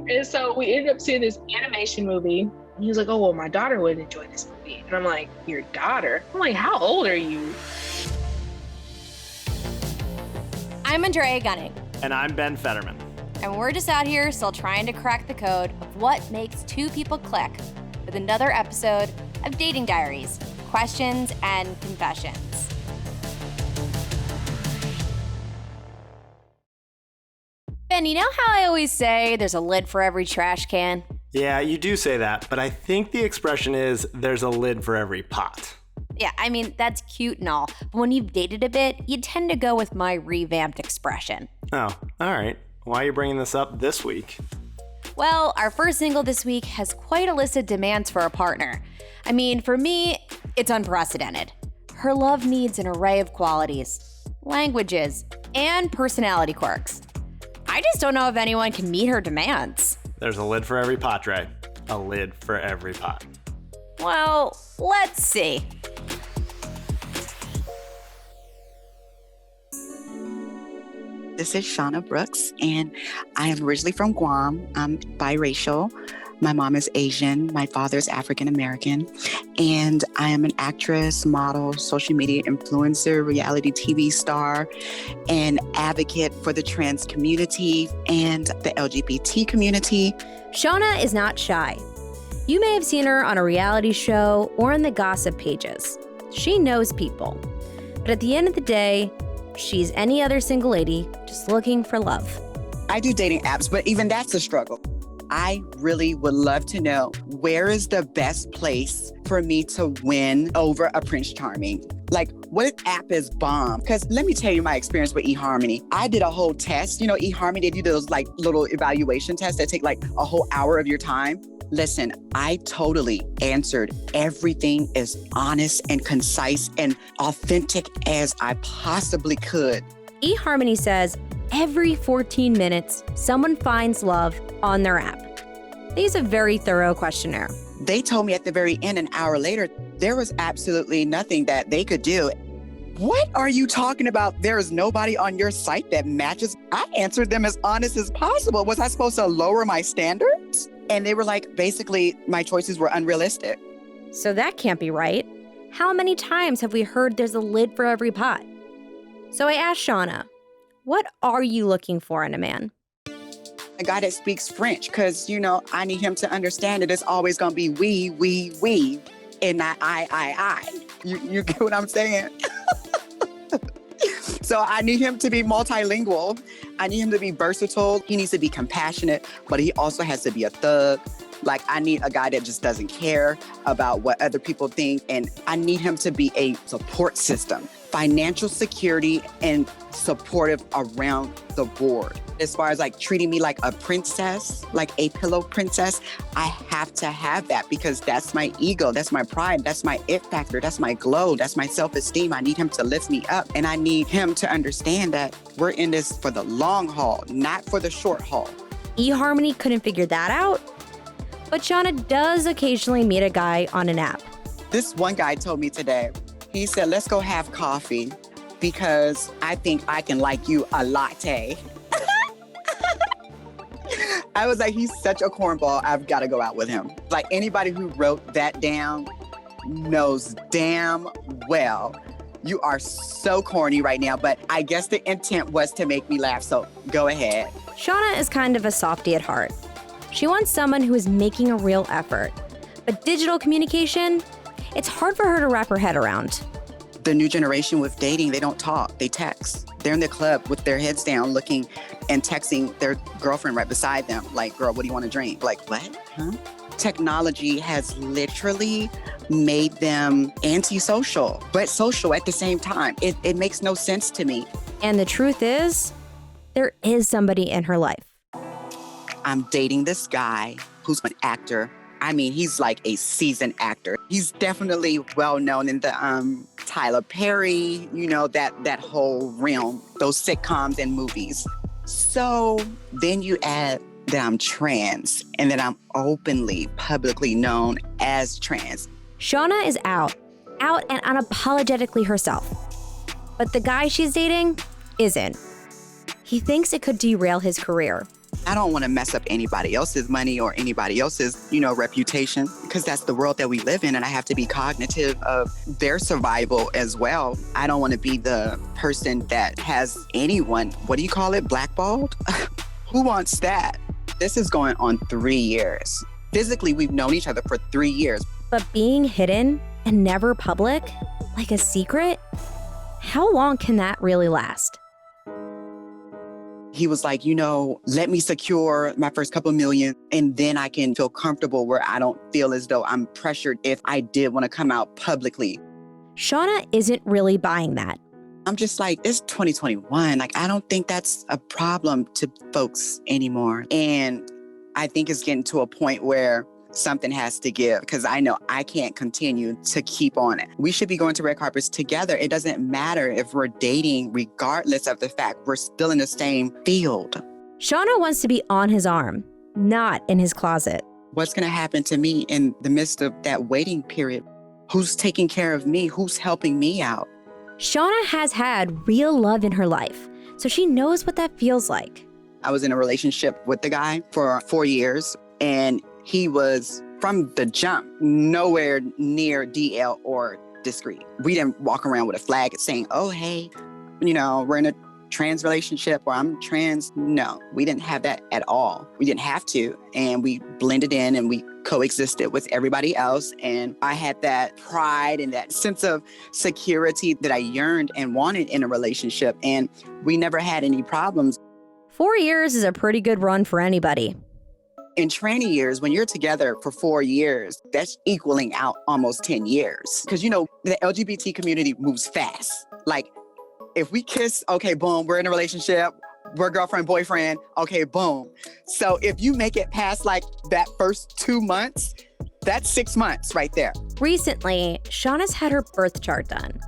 And so we ended up seeing this animation movie. And he was like, oh, well, my daughter would enjoy this movie. And I'm like, your daughter? I'm like, how old are you? I'm Andrea Gunning. And I'm Ben Fetterman. And we're just out here still trying to crack the code of what makes two people click with another episode of Dating Diaries, Questions and Confessions. Ben, you know how I always say there's a lid for every trash can? Yeah, you do say that, but I think the expression is there's a lid for every pot. Yeah, I mean, that's cute and all, but when you've dated a bit, you tend to go with my revamped expression. Oh, all right. Why are you bringing this up this week? Well, our first single this week has quite a list of demands for a partner. I mean, for me, it's unprecedented. Her love needs an array of qualities, languages, and personality quirks. I just don't know if anyone can meet her demands. There's a lid for every pot, Ray. A lid for every pot. Well, let's see. This is Shawna Brooks, and I am originally from Guam. I'm biracial. My mom is Asian. My father is African American. And I am an actress, model, social media influencer, reality TV star, and advocate for the trans community and the LGBT community. Shawna is not shy. You may have seen her on a reality show or in the gossip pages. She knows people. But at the end of the day, she's any other single lady just looking for love. I do dating apps, but even that's a struggle. I really would love to know, where is the best place for me to win over a Prince Charming? Like, what app is bomb? Because let me tell you my experience with eHarmony. I did a whole test. You know, eHarmony, they do those like little evaluation tests that take like a whole hour of your time. Listen, I totally answered everything as honest and concise and authentic as I possibly could. eHarmony says every 14 minutes, someone finds love on their app. They use a very thorough questionnaire. They told me at the very end, an hour later, there was absolutely nothing that they could do. What are you talking about? There is nobody on your site that matches. I answered them as honest as possible. Was I supposed to lower my standards? And they were like, basically, my choices were unrealistic. So that can't be right. How many times have we heard there's a lid for every pot? So I asked Shawna, what are you looking for in a man? A guy that speaks French, because, you know, I need him to understand that it's always going to be we, and not I. You get what I'm saying? So I need him to be multilingual. I need him to be versatile. He needs to be compassionate, but he also has to be a thug. Like, I need a guy that just doesn't care about what other people think. And I need him to be a support system, financial security, and supportive around the board. As far as like treating me like a princess, like a pillow princess, I have to have that because that's my ego, that's my pride, that's my it factor, that's my glow, that's my self-esteem. I need him to lift me up, and I need him to understand that we're in this for the long haul, not for the short haul. eHarmony couldn't figure that out, but Shawna does occasionally meet a guy on an app. This one guy told me today, he said, let's go have coffee because I think I can like you a latte. I was like, he's such a cornball. I've got to go out with him. Like, anybody who wrote that down knows damn well you are so corny right now, but I guess the intent was to make me laugh, so go ahead. Shawna is kind of a softie at heart. She wants someone who is making a real effort. But digital communication, it's hard for her to wrap her head around. The new generation with dating, they don't talk, they text. They're in the club with their heads down looking and texting their girlfriend right beside them. Like, girl, what do you want to drink? Like, what? Huh? Technology has literally made them antisocial, but social at the same time. It makes no sense to me. And the truth is, there is somebody in her life. I'm dating this guy who's an actor. I mean, he's like a seasoned actor. He's definitely well known in the Tyler Perry, you know, that whole realm, those sitcoms and movies. So then you add that I'm trans and that I'm openly, publicly known as trans. Shawna is out and unapologetically herself. But the guy she's dating isn't. He thinks it could derail his career. I don't want to mess up anybody else's money or anybody else's, reputation, because that's the world that we live in. And I have to be cognitive of their survival as well. I don't want to be the person that has anyone, what do you call it, blackballed? Who wants that? This is going on 3 years. Physically, we've known each other for 3 years. But being hidden and never public, like a secret, how long can that really last? He was like, let me secure my first couple million and then I can feel comfortable where I don't feel as though I'm pressured if I did want to come out publicly. Shawna isn't really buying that. I'm just like, it's 2021. Like, I don't think that's a problem to folks anymore. And I think it's getting to a point where something has to give, because I know I can't continue to keep on it. We should be going to red carpets together. It doesn't matter if we're dating, regardless of the fact we're still in the same field. Shawna wants to be on his arm, not in his closet. What's going to happen to me in the midst of that waiting period? Who's taking care of me? Who's helping me out? Shawna has had real love in her life, so she knows what that feels like. I was in a relationship with the guy for 4 years, and he was, from the jump, nowhere near DL or discreet. We didn't walk around with a flag saying, oh, hey, we're in a trans relationship or I'm trans. No, we didn't have that at all. We didn't have to. And we blended in and we coexisted with everybody else. And I had that pride and that sense of security that I yearned and wanted in a relationship. And we never had any problems. 4 years is a pretty good run for anybody. In tranny years, when you're together for 4 years, that's equaling out almost 10 years. Because, the LGBT community moves fast. Like, if we kiss, okay, boom, we're in a relationship, we're girlfriend, boyfriend, okay, boom. So if you make it past like that first 2 months, that's 6 months right there. Recently, Shawna's had her birth chart done.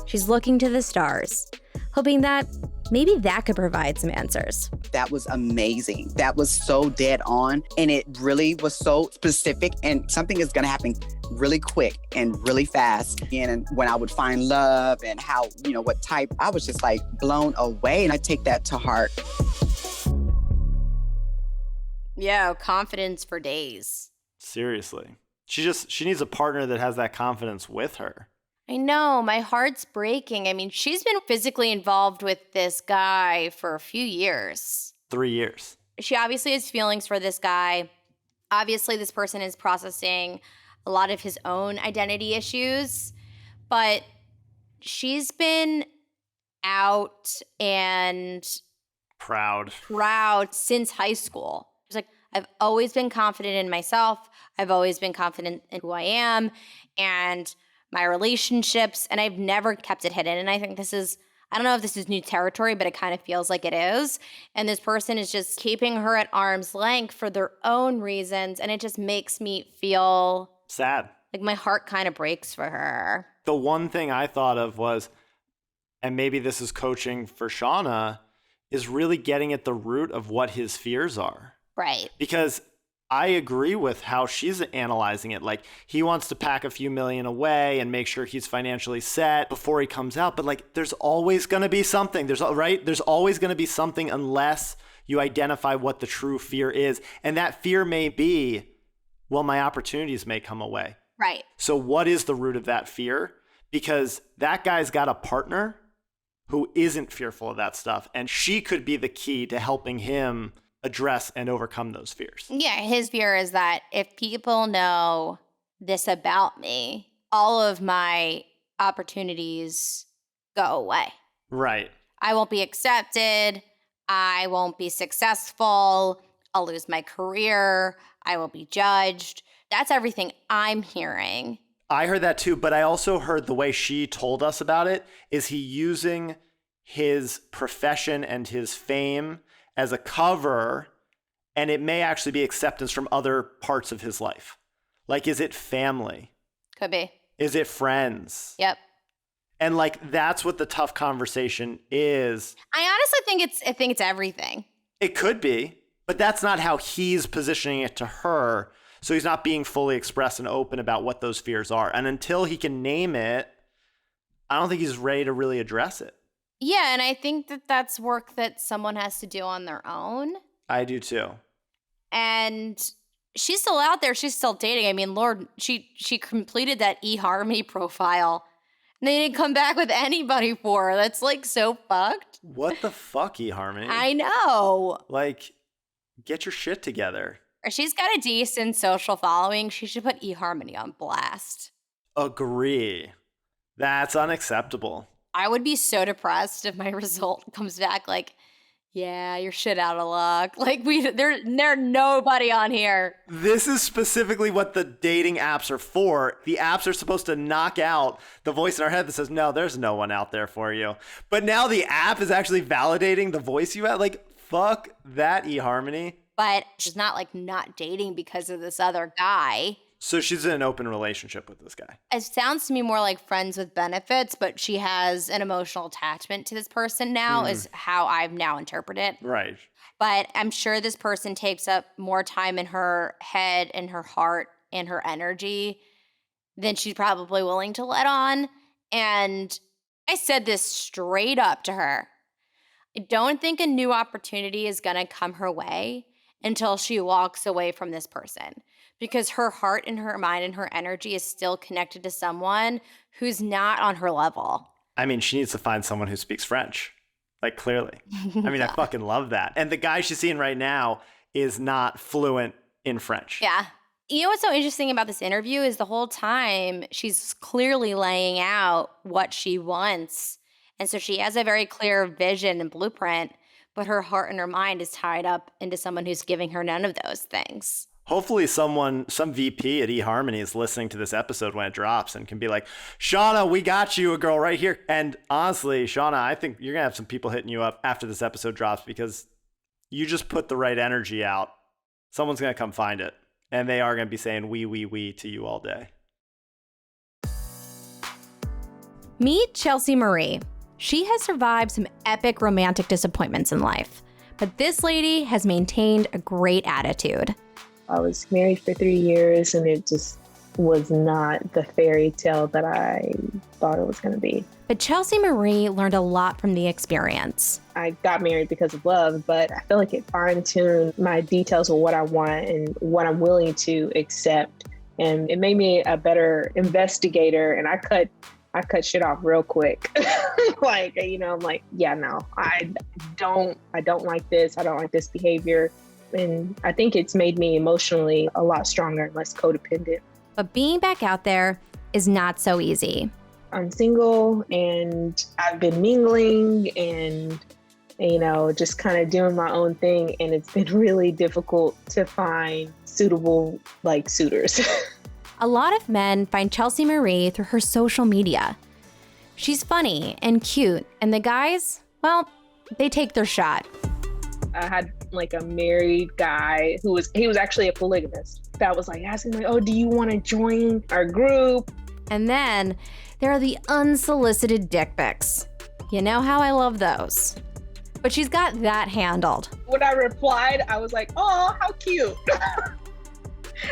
She's looking to the stars, hoping that maybe that could provide some answers. That was amazing. That was so dead on. And it really was so specific. And something is going to happen really quick and really fast. And when I would find love and how, what type, I was just like blown away. And I take that to heart. Yeah, confidence for days. Seriously. She needs a partner that has that confidence with her. I know, my heart's breaking. I mean, she's been physically involved with this guy for a few years. 3 years. She obviously has feelings for this guy. Obviously, this person is processing a lot of his own identity issues, but she's been out and proud since high school. She's like, I've always been confident in myself. I've always been confident in who I am and my relationships, and I've never kept it hidden. And I think I don't know if this is new territory, but it kind of feels like it is. And this person is just keeping her at arm's length for their own reasons. And it just makes me feel sad. Like my heart kind of breaks for her. The one thing I thought of was, and maybe this is coaching for Shawna, is really getting at the root of what his fears are. Right. Because I agree with how she's analyzing it. Like, he wants to pack a few million away and make sure he's financially set before he comes out. But like, there's always going to be something. There's always going to be something unless you identify what the true fear is. And that fear may be, well, my opportunities may come away. Right. So what is the root of that fear? Because that guy's got a partner who isn't fearful of that stuff. And she could be the key to helping him address and overcome those fears. Yeah, his fear is that if people know this about me, all of my opportunities go away. Right. I won't be accepted. I won't be successful. I'll lose my career. I will be judged. That's everything I'm hearing. I heard that too, but I also heard the way she told us about it is he using his profession and his fame as a cover, and it may actually be acceptance from other parts of his life. Like, is it family? Could be. Is it friends? Yep. And like, that's what the tough conversation is. I honestly think it's everything. It could be, but that's not how he's positioning it to her. So he's not being fully expressed and open about what those fears are. And until he can name it, I don't think he's ready to really address it. Yeah, and I think that that's work that someone has to do on their own. I do too. And she's still out there. She's still dating. I mean, Lord, she completed that eHarmony profile. And they didn't come back with anybody for her. That's like so fucked. What the fuck, eHarmony? I know. Like, get your shit together. She's got a decent social following. She should put eHarmony on blast. Agree. That's unacceptable. I would be so depressed if my result comes back like, yeah, you're shit out of luck. Like there's nobody on here. This is specifically what the dating apps are for. The apps are supposed to knock out the voice in our head that says, no, there's no one out there for you. But now the app is actually validating the voice you have. Like, fuck that, eHarmony. But she's not like not dating because of this other guy. So she's in an open relationship with this guy. It sounds to me more like friends with benefits, but she has an emotional attachment to this person now is how I've now interpreted it. Right. But I'm sure this person takes up more time in her head and her heart and her energy than she's probably willing to let on. And I said this straight up to her. I don't think a new opportunity is going to come her way until she walks away from this person. Because her heart and her mind and her energy is still connected to someone who's not on her level. I mean, she needs to find someone who speaks French. Like, clearly. I mean, I fucking love that. And the guy she's seeing right now is not fluent in French. Yeah. You know what's so interesting about this interview is the whole time she's clearly laying out what she wants. And so she has a very clear vision and blueprint, but her heart and her mind is tied up into someone who's giving her none of those things. Hopefully some VP at eHarmony is listening to this episode when it drops and can be like, Shawna, we got you a girl right here. And honestly, Shawna, I think you're going to have some people hitting you up after this episode drops because you just put the right energy out. Someone's going to come find it. And they are going to be saying oui, oui, oui to you all day. Meet Chelsea Marie. She has survived some epic romantic disappointments in life. But this lady has maintained a great attitude. I was married for 3 years and it just was not the fairy tale that I thought it was going to be. But Chelsea Marie learned a lot from the experience. I got married because of love, but I feel like it fine-tuned my details of what I want and what I'm willing to accept. And it made me a better investigator, and I cut shit off real quick. Like, you know, I'm like, yeah, no, I don't like this. I don't like this behavior. And I think it's made me emotionally a lot stronger and less codependent. But being back out there is not so easy. I'm single and I've been mingling and, you know, just kind of doing my own thing. And it's been really difficult to find suitable, like, suitors. A lot of men find Chelsea Marie through her social media. She's funny and cute, and the guys, well, they take their shot. I had like a married guy he was actually a polygamist that was like asking me, oh, do you want to join our group? And then there are the unsolicited dick pics. You know how I love those. But she's got that handled. When I replied, I was like, oh, how cute.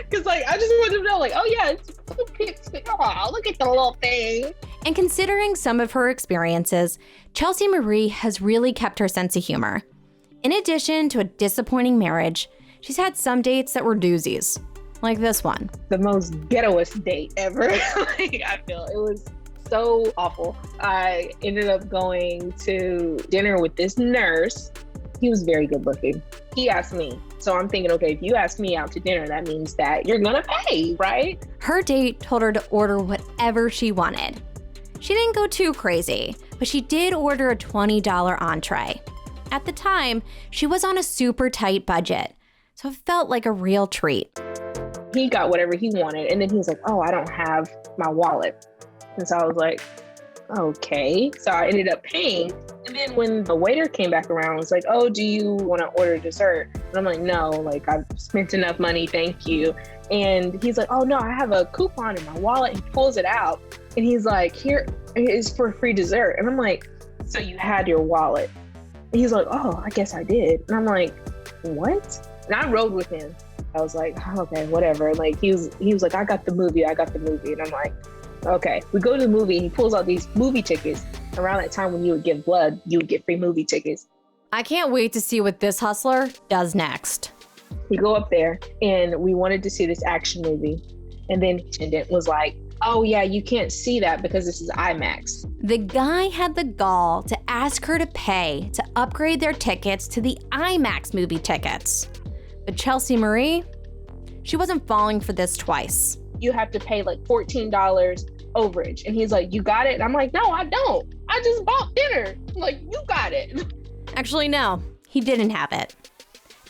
Because like, I just wanted to know, like, oh yeah, it's pics. Oh, look at the little thing. And considering some of her experiences, Chelsea Marie has really kept her sense of humor. In addition to a disappointing marriage, she's had some dates that were doozies, like this one. The most ghettoest date ever. Like, I feel it was so awful. I ended up going to dinner with this nurse. He was very good looking. He asked me. So I'm thinking, okay, if you ask me out to dinner, that means that you're gonna pay, right? Her date told her to order whatever she wanted. She didn't go too crazy, but she did order a $20 entree. At the time, she was on a super tight budget, so it felt like a real treat. He got whatever he wanted, and then he was like, oh, I don't have my wallet. And so I was like, okay. So I ended up paying. And then when the waiter came back around, I was like, oh, do you want to order dessert? And I'm like, no, like I've spent enough money, thank you. And he's like, oh no, I have a coupon in my wallet. He pulls it out and he's like, here is for free dessert. And I'm like, so you had your wallet? And he's like, oh, I guess I did. And I'm like, what? And I rode with him. I was like, oh, okay, whatever. Like he was like, I got the movie. And I'm like, okay. We go to the movie and he pulls out these movie tickets. Around that time when you would give blood, you would get free movie tickets. I can't wait to see what this hustler does next. We go up there and we wanted to see this action movie. And then the attendant was like, oh yeah, you can't see that because this is IMAX. The guy had the gall to ask her to pay to upgrade their tickets to the IMAX movie tickets. But Chelsea Marie, she wasn't falling for this twice. You have to pay like $14 overage. And he's like, you got it? And I'm like, no, I don't. I just bought dinner. I'm like, you got it. Actually, no, he didn't have it.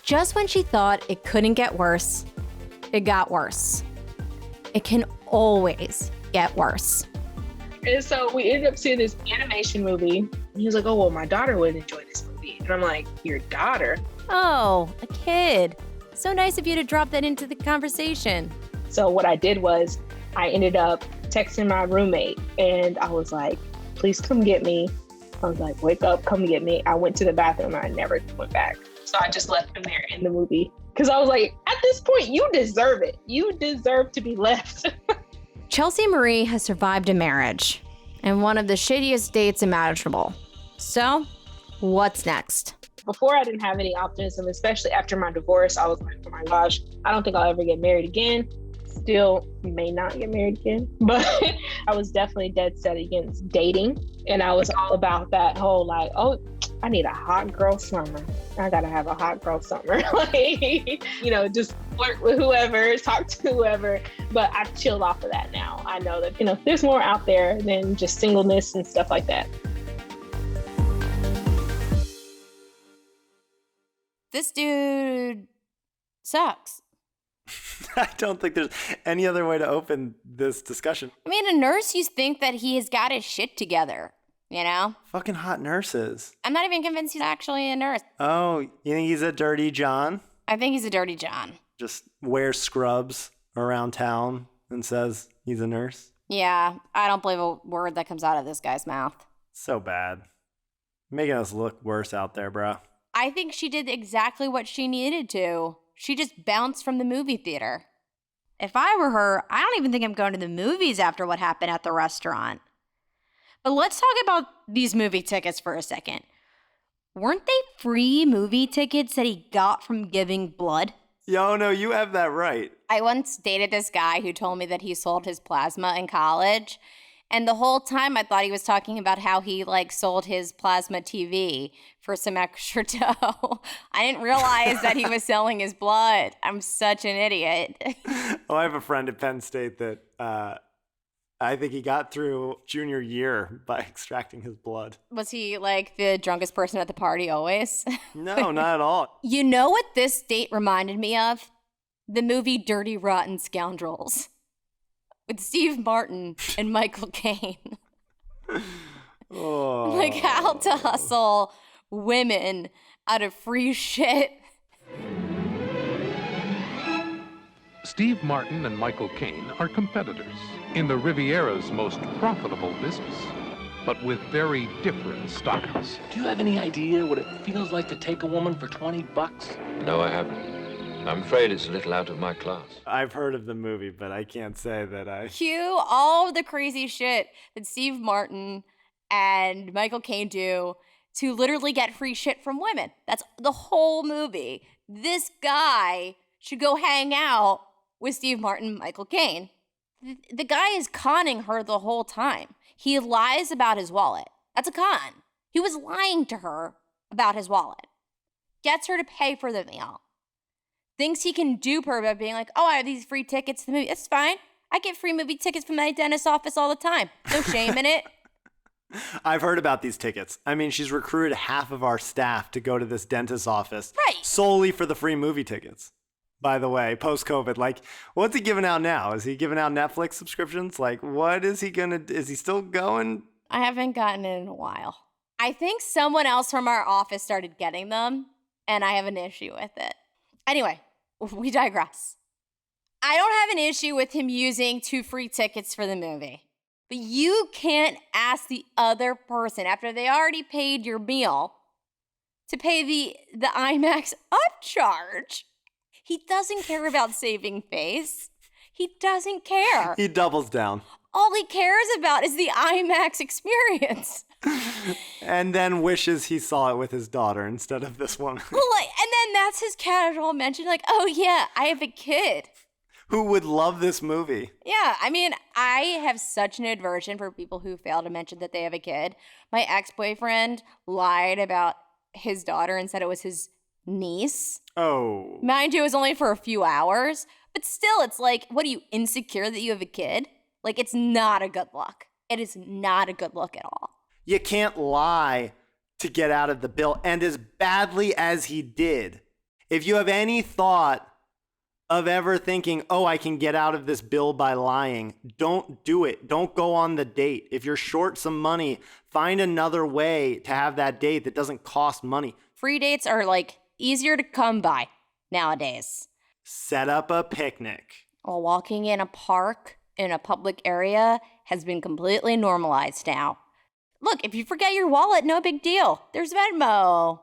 Just when she thought it couldn't get worse, it got worse. It can always get worse. And so we ended up seeing this animation movie. And he was like, oh, well, my daughter would enjoy this movie. And I'm like, your daughter? Oh, a kid. So nice of you to drop that into the conversation. So what I did was I ended up texting my roommate and I was like, please come get me. I was like, wake up, come get me. I went to the bathroom and I never went back. So I just left him there in the movie. Because I was like, at this point, you deserve it. You deserve to be left. Chelsea Marie has survived a marriage and one of the shittiest dates imaginable. So, what's next? Before, I didn't have any optimism, especially after my divorce. I was like, oh my gosh, I don't think I'll ever get married again. Still may not get married again. But I was definitely dead set against dating. And I was all about that whole like, oh, I need a hot girl summer. I gotta have a hot girl summer. Like, just flirt with whoever, talk to whoever. But I've chilled off of that now. I know that, there's more out there than just singleness and stuff like that. This dude sucks. I don't think there's any other way to open this discussion. I mean, a nurse, you think that he has got his shit together, Fucking hot nurses. I'm not even convinced he's actually a nurse. Oh, you think he's a dirty John? I think he's a dirty John. Just wears scrubs around town and says he's a nurse? Yeah, I don't believe a word that comes out of this guy's mouth. So bad. Making us look worse out there, bro. I think she did exactly what she needed to. She just bounced from the movie theater. If I were her, I don't even think I'm going to the movies after what happened at the restaurant. But let's talk about these movie tickets for a second. Weren't they free movie tickets that he got from giving blood? Yo, no, you have that right. I once dated this guy who told me that he sold his plasma in college. And the whole time I thought he was talking about how he sold his plasma TV for some extra dough. I didn't realize that he was selling his blood. I'm such an idiot. Oh, I have a friend at Penn State that I think he got through junior year by extracting his blood. Was he the drunkest person at the party always? No, not at all. You know what this date reminded me of? The movie Dirty Rotten Scoundrels. With Steve Martin and Michael Caine. Oh. How to hustle women out of free shit. Steve Martin and Michael Caine are competitors in the Riviera's most profitable business, but with very different styles. Do you have any idea what it feels like to take a woman for $20? No, I haven't. I'm afraid it's a little out of my class. I've heard of the movie, but I can't say that I... Cue all of the crazy shit that Steve Martin and Michael Caine do to literally get free shit from women. That's the whole movie. This guy should go hang out with Steve Martin and Michael Caine. The guy is conning her the whole time. He lies about his wallet. That's a con. He was lying to her about his wallet. Gets her to pay for the meal. Thinks he can dupe her by being like, oh, I have these free tickets to the movie. That's fine. I get free movie tickets from my dentist's office all the time. No shame in it. I've heard about these tickets. I mean, she's recruited half of our staff to go to this dentist's office. Right. Solely for the free movie tickets. By the way, post-COVID, what's he giving out now? Is he giving out Netflix subscriptions? What is he is he still going? I haven't gotten it in a while. I think someone else from our office started getting them, and I have an issue with it. Anyway, we digress. I don't have an issue with him using 2 free tickets for the movie. But you can't ask the other person, after they already paid your meal, to pay the IMAX upcharge. He doesn't care about saving face. He doesn't care. He doubles down. All he cares about is the IMAX experience. And then wishes he saw it with his daughter instead of this woman. Well, like, and then that's his casual mention, like, oh yeah, I have a kid. Who would love this movie. Yeah, I mean, I have such an aversion for people who fail to mention that they have a kid. My ex-boyfriend lied about his daughter and said it was his niece. Oh. Mind you, it was only for a few hours. But still, it's like, what are you, insecure that you have a kid? Like, it's not a good look. It is not a good look at all. You can't lie to get out of the bill. And as badly as he did, if you have any thought of ever thinking, oh, I can get out of this bill by lying, don't do it. Don't go on the date. If you're short some money, find another way to have that date that doesn't cost money. Free dates are like easier to come by nowadays. Set up a picnic. While walking in a park in a public area has been completely normalized now. Look, if you forget your wallet, no big deal. There's Venmo.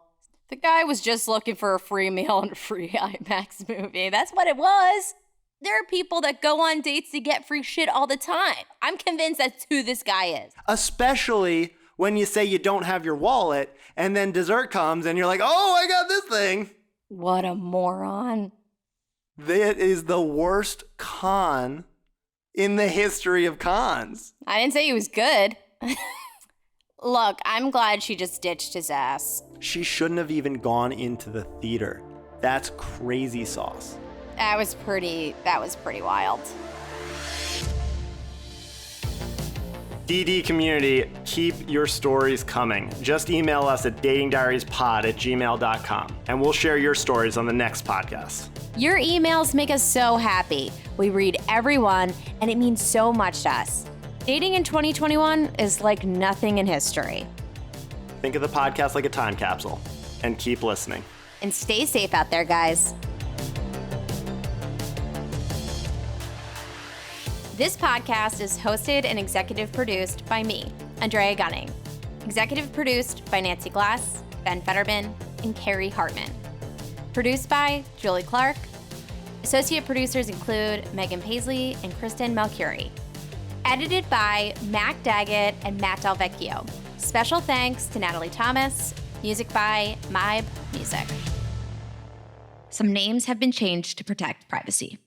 The guy was just looking for a free meal and a free IMAX movie. That's what it was. There are people that go on dates to get free shit all the time. I'm convinced that's who this guy is. Especially when you say you don't have your wallet and then dessert comes and you're like, oh, I got this thing. What a moron. That is the worst con in the history of cons. I didn't say he was good. Look, I'm glad she just ditched his ass. She shouldn't have even gone into the theater. That's crazy sauce. That was pretty wild. DD community, keep your stories coming. Just email us at datingdiariespod@gmail.com and we'll share your stories on the next podcast. Your emails make us so happy. We read every one, and it means so much to us. Dating in 2021 is like nothing in history. Think of the podcast like a time capsule and keep listening. And stay safe out there, guys. This podcast is hosted and executive produced by me, Andrea Gunning. Executive produced by Nancy Glass, Ben Fetterman, and Carrie Hartman. Produced by Julie Clark. Associate producers include Megan Paisley and Kristen Malcurie. Edited by Mac Daggett and Matt Delvecchio. Special thanks to Natalie Thomas. Music by Mybe Music. Some names have been changed to protect privacy.